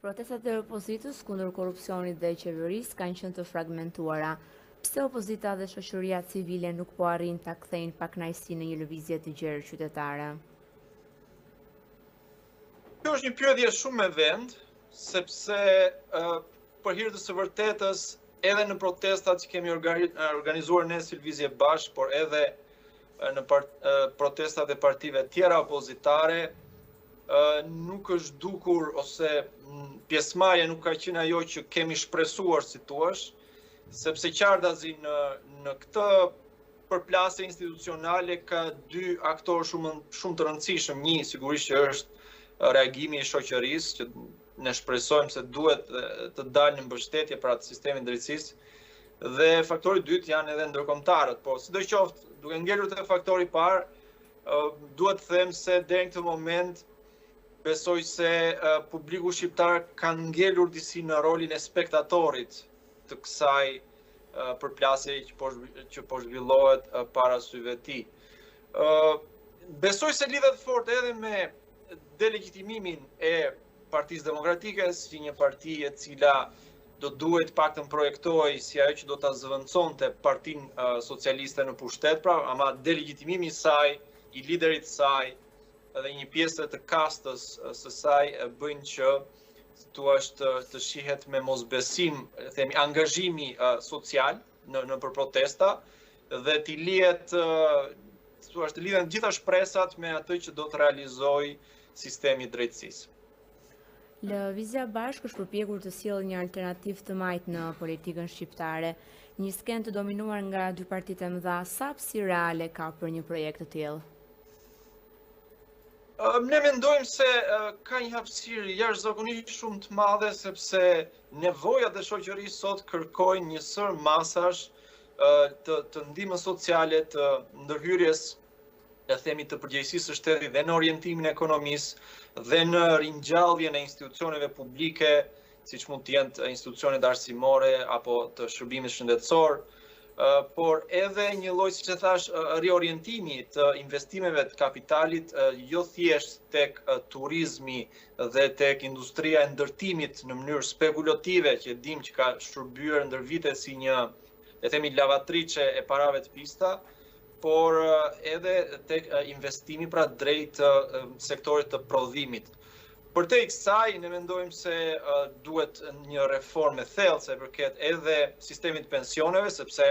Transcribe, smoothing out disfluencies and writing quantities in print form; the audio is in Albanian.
Protestat e opozitës kundër korrupsionit dhe qeverisë kanë qenë të fragmentuara. Pse opozita dhe shoqëria civile nuk po arrin ta kthejnë pakënaqësinë në një lëvizje të gjerë qytetare? Kjo është një pyetje shumë me vend, sepse për hir të së vërtetës, edhe në protestat që kemi organizuar ne si Lëvizje Bashk, por edhe në protestat e partive tjera opozitare, nuk është dukur ose pjesëmarrja nuk ka qenë ajo që kemi shpresuar, si thua, sepse qartazi në këtë përplasje institucionale ka dy aktorë shumë të rëndësishëm. Një sigurisht që është reagimi i shoqërisë, që ne shpresojmë se duhet të dalë në mbështetje për atë sistemin drejtësisë, dhe faktori i dytë janë edhe ndërkombëtarët. Po sidoqoftë, duke ngelur te faktori i parë, duhet të them se deri në këtë moment besoj se publiku shqiptar ka ngelur disi në rolin e spektatorit të kësaj përplasje që po zhvillohet para syve të tij. Besoj se lidhet fort edhe me delegjitimimin e Partisë Demokratike si një parti e cila do duhet paktën projektohej si ajo që do ta zëvendësonte Partinë Socialiste në pushtet, pra ama delegjitimimi i saj, i liderit të saj dhe një pjesë të kastës së saj bëjnë që të shihet me mosbesim, themi, angazhimi social në për protesta dhe të lidhen gjitha shpresat me atë që do të realizojë sistemi i drejtësisë. Lëvizja Bashk është përpjekur të sjellë një alternativë të majtë në politikën shqiptare. Një skenë të dominuar nga dy partitë e mëdha, sa hapësirë reale ka për një projekt të tillë? Ne mendojmë se ka një hapësirë jashtëzakonisht shumë të madhe, sepse nevojat e shoqërisë sot kërkojnë një sër masash të ndihmës sociale, të ndërhyrjes të përgjegjësisë së shtetit dhe në orientimin e ekonomisë dhe në ringjalljen e institucioneve publike, siç mund të jenë institucionet arsimore apo të shërbimit shëndetësor, por edhe një lloj, siç e thash, riorientimi të investimeve të kapitalit jo thjesht tek turizmi dhe tek industria e ndërtimit në mënyrë spekulative, që dim që ka shërbyer ndër vite si një, le të themi, lavatriçe e parave të pista, por edhe tek investimi pra drejt sektorit të prodhimit. Për te kësaj, ne mendojmë se duhet një reformë e thellë sa i përket edhe sistemit pensioneve, sepse